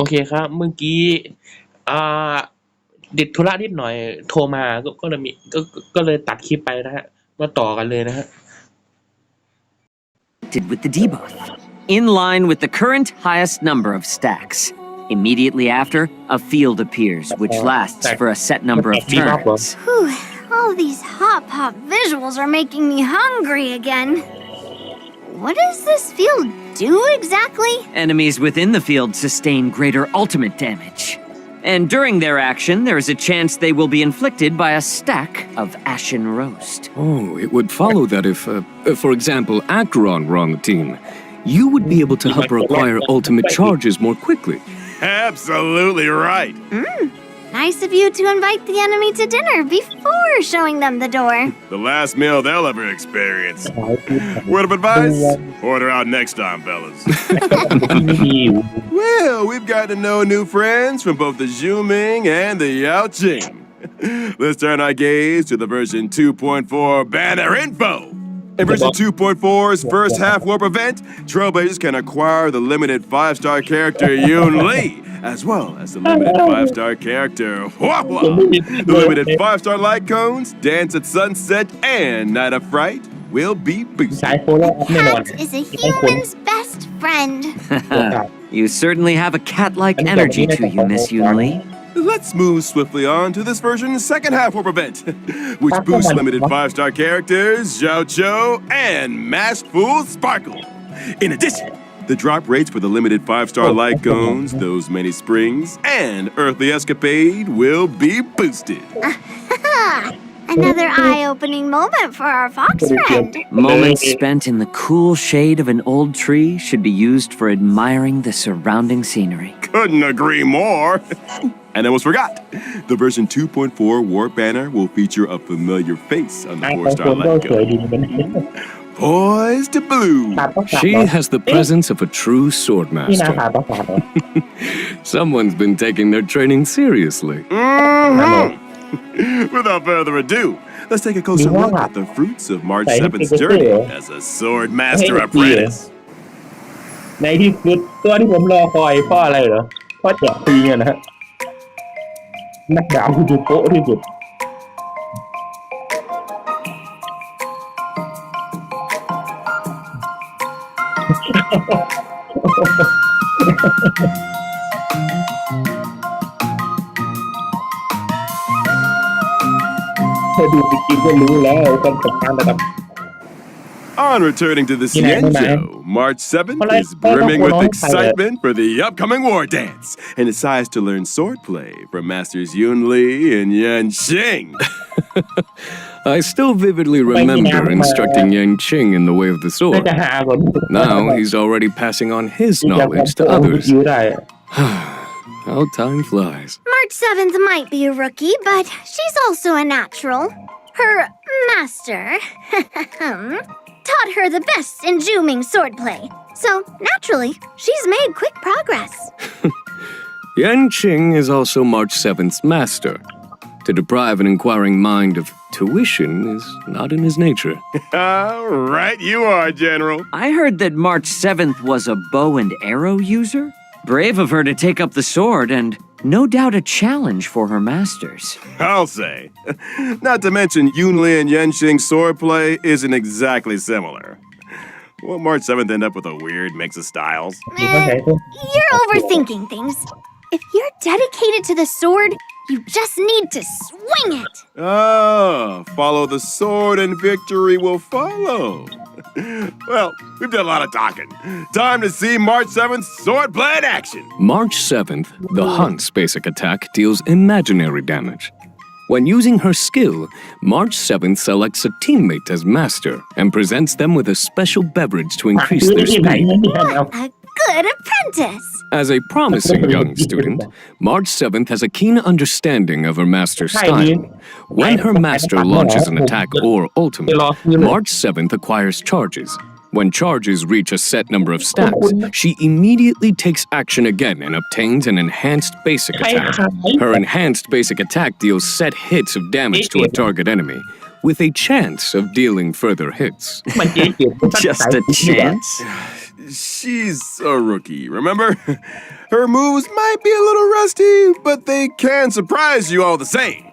โอเคครับเมื่อกี้อ่าติดธุระนิดหน่อยโทรมาก็เลยก็เลยตัดคลิปไปนะฮะมาต่อกันเลยนะฮะ With the debuff, in line with the current highest number of stacks. Immediately after, a field appears, which lasts for a set number of turns. Whew, all these hot pop visuals are making me hungry again. What does this field do exactly? Enemies within the field sustain greater ultimate damage. And during their action, there is a chance they will be inflicted by a stack of Ashen Roast. Oh, it would follow that if, for example, Acheron were on the team, you would be able to help her acquire ultimate charges more quickly. Absolutely right. Nice of you to invite the enemy to dinner before showing them the door. The last meal they'll ever experience. Word of advice? Order out next time, fellas. Well, we've got to know new friends from both the Zhuming and the Yaoqing. Let's turn our gaze to the version 2.4 banner info. In version 2.4's first half warp event, Trailblazers can acquire the limited 5-star character Yoon Lee, as well as the limited 5-star character Hua Hua. The limited 5-star light cones, Dance at Sunset, and Night of Fright will be boosted. Cat is a human's best friend. You certainly have a cat-like energy to you, Miss Yoon Lee. Let's move swiftly on to this version's second half warp event, which boosts limited 5-star characters Zhao Cho and Masked Fool Sparkle. In addition, the drop rates for the limited 5-star light cones, those many springs, and Earthly Escapade will be boosted. Another eye-opening moment for our fox friend. Moments spent in the cool shade of an old tree should be used for admiring the surrounding scenery. Couldn't agree more. And almost forgot, the version 2.4 Warp Banner will feature a familiar face on the 4-star light cone. Poised to bloom. She has the presence of a true swordmaster. Someone's been taking their training seriously. Without further ado, let's take a closer look at the fruits of March 7th's journey as a sword master apprentice. ในที่สุดตัวที่ผมรอคอยเพราะอะไรเหรอเพราะแจกฟรีนะฮะนักดาบที่ดูโป๊ะที่สุดดูจริงๆก็รู้แล้วความสำคัญนะครับ On returning to the Xianzhou, March 7th is brimming with excitement for the upcoming war dance and decides to learn swordplay from Masters Yoon Lee and Yan Xing. I still vividly remember instructing Yang Qing in the way of the sword. Now he's already passing on his knowledge to others. How time flies. March 7th might be a rookie, but she's also a natural. Her master taught her the best in Zhuming swordplay. So, naturally, she's made quick progress. Yan Qing is also March 7th's master. To deprive an inquiring mind of tuition is not in his nature. Right you are, General. I heard that March 7th was a bow and arrow user. Brave of her to take up the sword and no doubt a challenge for her masters. I'll say. Not to mention Yoon Lee and Yan Xing's swordplay isn't exactly similar. Will March 7th end up with a weird mix of styles? You're overthinking things. If you're dedicated to the sword, you just need to swing it. Oh, follow the sword and victory will follow. Well, we've done a lot of talking. Time to see March 7th's swordplay in action. March 7th, the Hunt's basic attack deals imaginary damage. When using her skill, March 7th selects a teammate as master and presents them with a special beverage to increase their speed. A good apprentice. As a promising young student, March 7th has a keen understanding of her master's style. When her master launches an attack or ultimate, March 7th acquires charges. When charges reach a set number of stacks, she immediately takes action again and obtains an enhanced basic attack. Her enhanced basic attack deals set hits of damage to a target enemy, with a chance of dealing further hits. Just a chance? she's a rookie, remember? Her moves might be a little rusty, but they can surprise you all the same.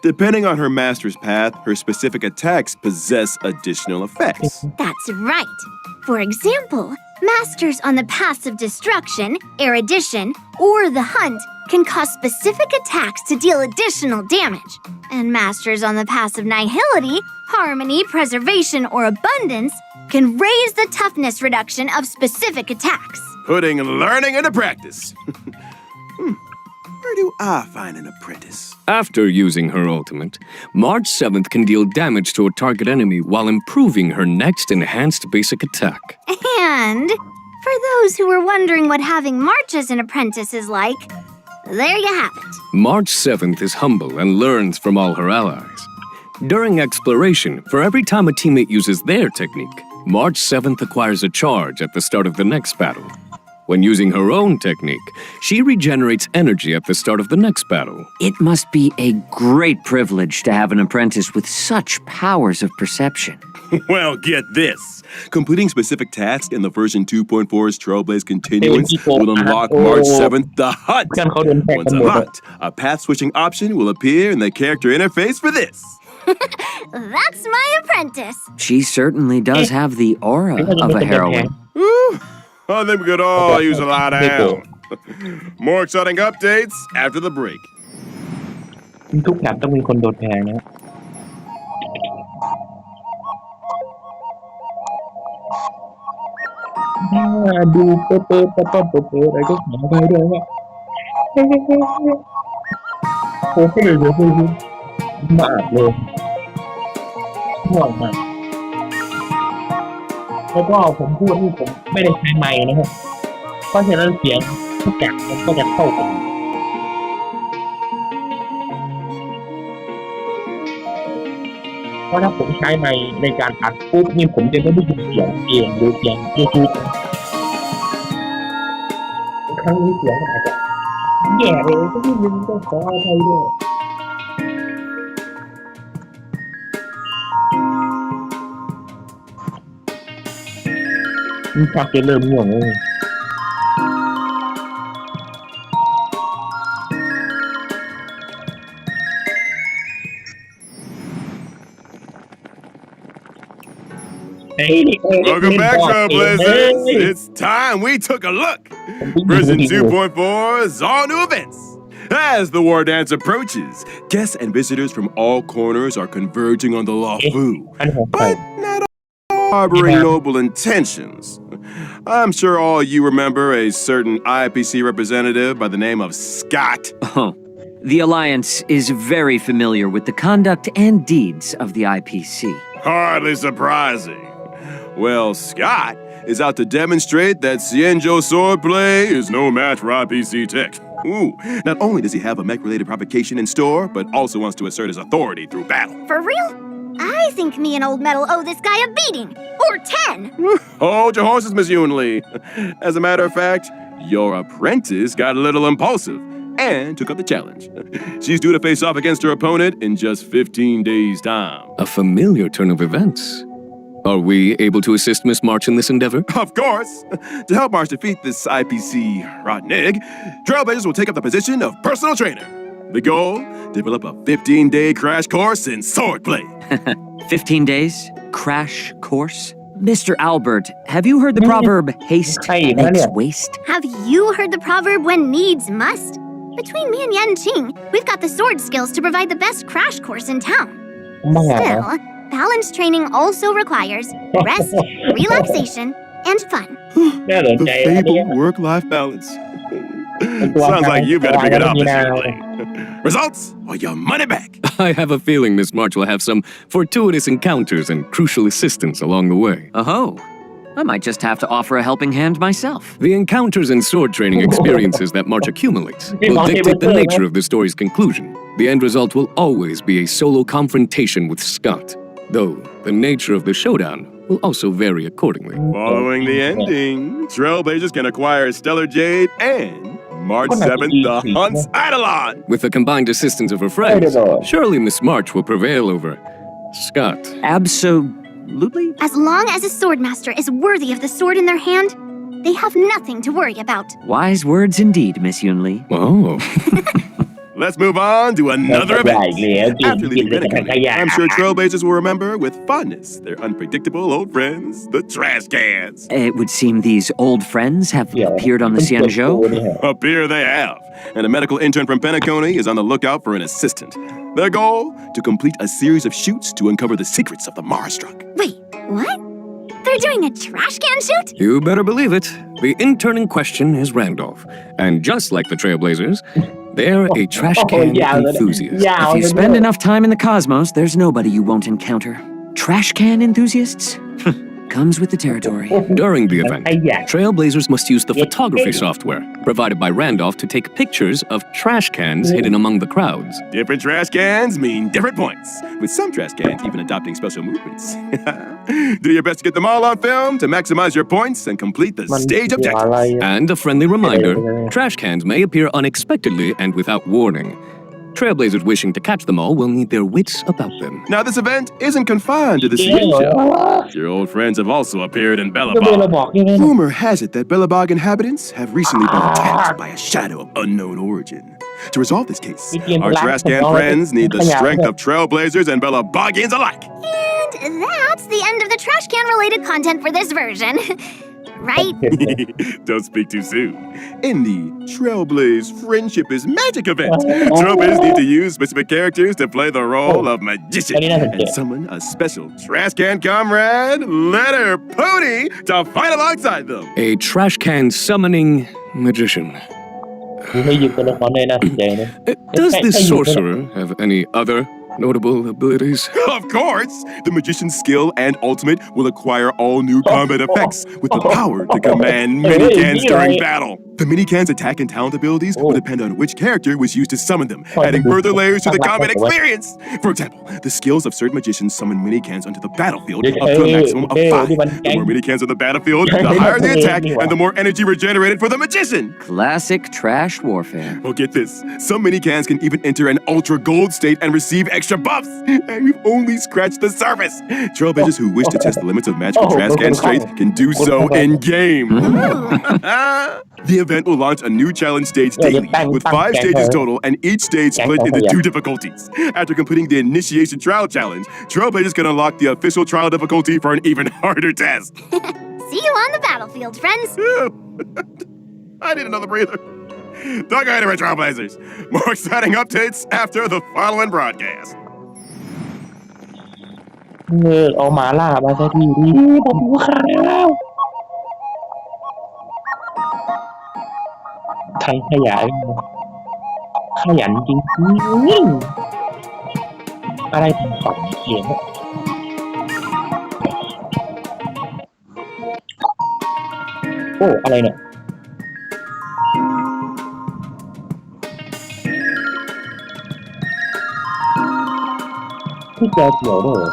Depending on her master's path, her specific attacks possess additional effects. That's right. For example, masters on the paths of destruction, erudition, or the hunt can cause specific attacks to deal additional damage. And masters on the paths of nihility, harmony, preservation, or abundance can raise the toughness reduction of specific attacks. Putting learning into practice. Where do I find an apprentice? After using her ultimate, March 7th can deal damage to a target enemy while improving her next enhanced basic attack. And for those who were wondering what having March as an apprentice is like, there you have it. March 7th is humble and learns from all her allies. During exploration, for every time a teammate uses their technique, March 7th acquires a charge at the start of the next battle. When using her own technique, she regenerates energy at the start of the next battle. It must be a great privilege to have an apprentice with such powers of perception. Well, get this. Completing specific tasks in the version 2.4's Trailblaze Continuance will unlock March 7th the Hunt. Once unlocked, a path-switching option will appear in the character interface for this. That's my apprentice. She certainly does have the aura of a heroine. I think we could all use a lot of help. More exciting updates after the break. ทุกแถบต้องมีคนโดนแทงนะดูเปิดอะไรก็หาไปด้วยว่าโอ้โหเลยเดี๋ยวพูดมากเลยห่วงมากแล้วก็ผมพูดนี่ผมไม่ได้ใช้ไมค์นะครับเพราะฉะนั้นเสียงทุกอย่างมันก็จะเข้ากันเพราะถ้าผมใช้ไมค์ในการอัดปุ๊บนี่ผมจะไม่ได้ยินเสียงเองหรือเสียงยูทูบครั้งนี้เสียงมันอาจจะแย่เลยก็นิดนึงก็ขออภัยด้วยมันชักจะเริ่มง่วงเลย Welcome back, Trailblazers. It's time we took a look. Version 2.4's all new events. As the war dance approaches, guests and visitors from all corners are converging on the Lawfu, but not all harboring noble intentions. I'm sure all you remember a certain IPC representative by the name of Scott. Oh, the Alliance is very familiar with the conduct and deeds of the IPC. Hardly surprising. Well, Scott is out to demonstrate that Xianzhou swordplay is no match for IPC tech. Ooh, not only does he have a mech-related provocation in store, but also wants to assert his authority through battle. For real? I think me and Old Metal owe this guy a beating. Or 10. Hold your horses, Miss Yunli. As a matter of fact, your apprentice got a little impulsive and took up the challenge. She's due to face off against her opponent in just 15 days' time. A familiar turn of events. Are we able to assist Miss March in this endeavor? Of course! To help March defeat this IPC rotten egg, Trailblazers will take up the position of personal trainer. The goal? Develop a 15-day crash course in swordplay. 15 days? Crash course? Mr. Albert, have you heard the proverb, haste makes waste? Have you heard the proverb, when needs must? Between me and Yanqing, we've got the sword skills to provide the best crash course in town. Still, balance training also requires rest, relaxation, and fun. The fabled work-life balance. Sounds like you've got to pick it up, Miss Yunli. Results or your money back. I have a feeling Miss March will have some fortuitous encounters and crucial assistance along the way. Oh, I might just have to offer a helping hand myself. The encounters and sword training experiences that March accumulates will dictate the nature of the story's conclusion. The end result will always be a solo confrontation with Scott, though the nature of the showdown will also vary accordingly. Following the ending, Trailblazers can acquire Stellar Jade and March 7th, the Hunt's Eidolon. With the combined assistance of her friends, surely Miss March will prevail over Scott. absolutely? As long as a swordmaster is worthy of the sword in their hand, they have nothing to worry about. Wise words indeed, Miss Yunli. Oh. Let's move on to another event. After leaving Pentagon, I'm sure Trailblazers will remember with fondness their unpredictable old friends, the trash cans. It would seem these old friends have appeared on the Xianzhou. Up here they have, and a medical intern from Penacony is on the lookout for an assistant. Their goal? To complete a series of shoots to uncover the secrets of the Mars truck. Wait, what? They're doing a trash can shoot? You better believe it. The intern in question is Randolph. And just like the Trailblazers, they're a trash can enthusiast. If you spend enough time in the cosmos, there's nobody you won't encounter. Trash can enthusiasts? Comes with the territory. During the event, Trailblazers must use the photography software provided by Randolph to take pictures of trash cans hidden among the crowds. Different trash cans mean different points, with some trash cans even adopting special movements. Do your best to get them all on film to maximize your points and complete the stage objectives. And a friendly reminder, trash cans may appear unexpectedly and without warning. Trailblazers wishing to catch them all will need their wits about them. Now, this event isn't confined to the Xianzhou. Your old friends have also appeared in Bellabog. Rumor has it that Bellabog inhabitants have recently been attacked by a shadow of unknown origin. To resolve this case, our trash can friends need the strength of Trailblazers and Bellabogians alike. And that's the end of the trash can related content for this version. Right? Don't speak too soon. In the Trailblaze Friendship is Magic event, Trailblazers need to use specific characters to play the role of magician and summon a special trash can comrade, Letter Pony, to fight alongside them. A trash can summoning magician. Does this sorcerer have any other notable abilities? Of course! The magician's skill and ultimate will acquire all new combat effects with the power to command minicans during battle. The minicans' attack and talent abilities will depend on which character was used to summon them, adding further layers to the combat experience. For example, the skills of certain magicians summon minicans onto the battlefield up to a maximum of 5. The more minicans on the battlefield, the higher the attack and the more energy regenerated for the magician. Classic trash warfare. Well, get this. Some minicans can even enter an ultra gold state and receive extra buffs. And we've only scratched the surface. Trailblazers who wish to test the limits of magical trash can strength can do so in-game. The event will launch a new challenge stage daily, with 5 stages total, and each stage split into 2 difficulties. After completing the Initiation Trial Challenge, Trailblazers can unlock the official trial difficulty for an even harder test. See you on the battlefield, friends. I need another breather. Don't go anywhere, Trailblazers. More exciting updates after the following broadcast. เอาหมาล่ามาสักทีดิผมหิวข้าวใครขยายขยันจริงๆอะไรถึงสองเขียนโอ้อะไรเนี่ยที่เจอเกี่ยวด้วย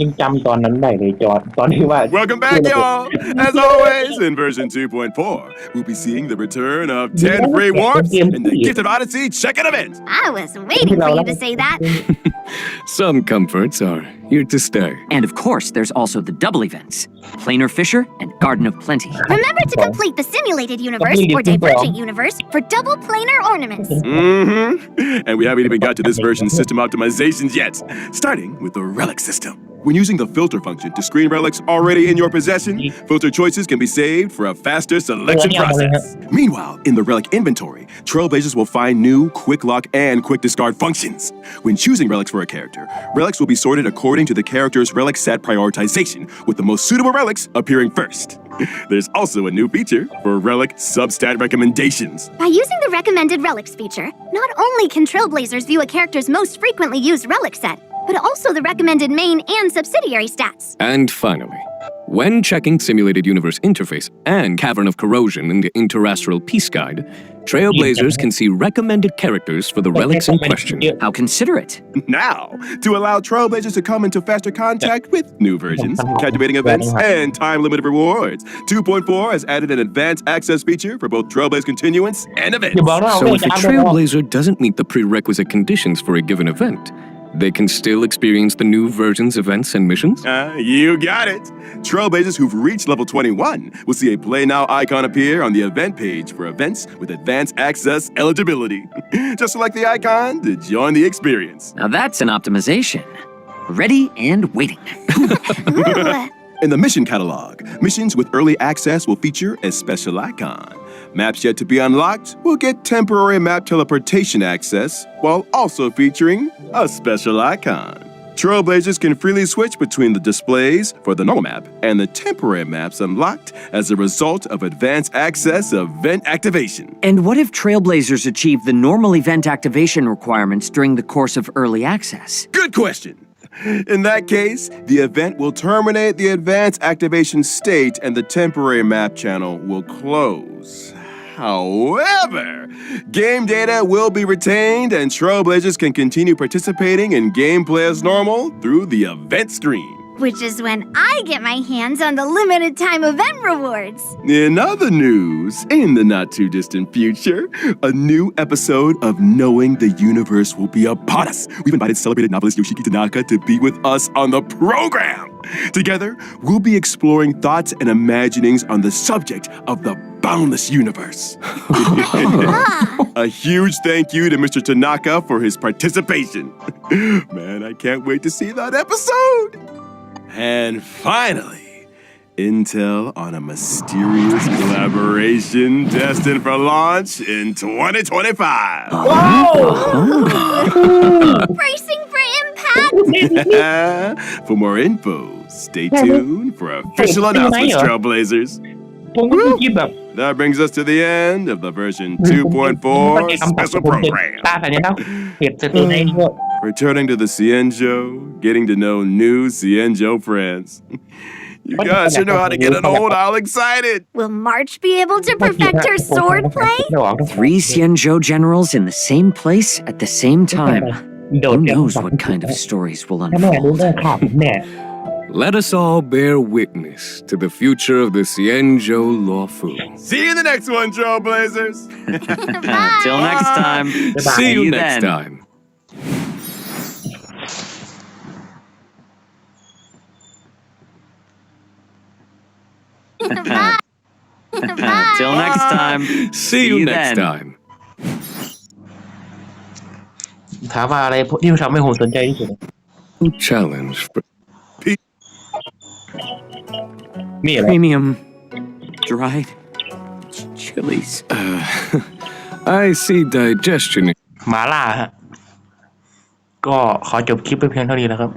ยังจำตอนนั้นได้เลยจอดตอนที่ว่า Welcome back, y'all! As always, in version 2.4, we'll be seeing the return of 10 free warps in the Gifted Odyssey check-in event. I was waiting for you to say that. Some comforts are here to stay. And of course, there's also the double events, Planar Fisher and Garden of Plenty. Remember to complete the simulated universe or divergent universe for double planar ornaments. And we haven't even got to this version's system optimizations yet, starting with the relic system. When using the filter function to screen relics already in your possession, filter choices can be saved for a faster selection process. Meanwhile, in the relic inventory, Trailblazers will find new quick lock and quick discard functions. When choosing relics for a character, relics will be sorted according to the character's relic set prioritization, with the most suitable relics appearing first. There's also a new feature for relic substat recommendations. By using the recommended relics feature, not only can Trailblazers view a character's most frequently used relic set, but also the recommended main and subsidiary stats. And finally, when checking Simulated Universe Interface and Cavern of Corrosion in the Interastral Peace Guide, Trailblazers can see recommended characters for the relics in question. How considerate. Now, to allow Trailblazers to come into faster contact with new versions, captivating events, and time-limited rewards, 2.4 has added an advanced access feature for both Trailblaze Continuance and events. So if a Trailblazer doesn't meet the prerequisite conditions for a given event, they can still experience the new version's events and missions? You got it. Trailblazers who've reached level 21 will see a Play Now icon appear on the event page for events with advanced access eligibility. Just select the icon to join the experience. Now that's an optimization. Ready and waiting. Ooh. In the mission catalog, missions with early access will feature a special icon. Maps yet to be unlocked will get temporary map teleportation access while also featuring a special icon. Trailblazers can freely switch between the displays for the normal map and the temporary maps unlocked as a result of advanced access event activation. And what if Trailblazers achieve the normal event activation requirements during the course of early access? Good question. In that case, the event will terminate the advanced activation state and the temporary map channel will close. However, game data will be retained and Trailblazers can continue participating in gameplay as normal through the event screen. Which is when I get my hands on the limited time event rewards. In other news, in the not-too-distant future, a new episode of Knowing the Universe will be upon us. We've invited celebrated novelist Yoshiki Tanaka to be with us on the program. Together, we'll be exploring thoughts and imaginings on the subject of the boundless universe. A huge thank you to Mr. Tanaka for his participation. Man, I can't wait to see that episode. And finally, intel on a mysterious collaboration destined for launch in 2025. Bracing for impact! For more info, stay tuned for official announcements, Trailblazers. That brings us to the end of the version 2.4 special program. ตาสัญลักษณ์เห็ดเสร็จตัวในพวก Returning to the Cienjo, getting to know new Cienjo friends. You guys should know how to get an old owl excited. Will March be able to perfect her swordplay? 3 Xianzhou generals in the same place at the same time. โด Who ด knows what kind of stories will ถ้าแม่รู้ unfold? เรื่องข่าวแม่ Let us all bear witness to the future of the Xianzhou Lawfu. See you in the next one, Trailblazers. Till next time. See you then. next time. Till next time. See you next then. time. ถามว่าอะไรที่ทำให้ผมสนใจที่สุด Challenge. มีอะไร Premium dried chilies. I see digestion. หมาล่าฮะก็ขอจบคลิปไปเพียงเท่านี้แล้วครับ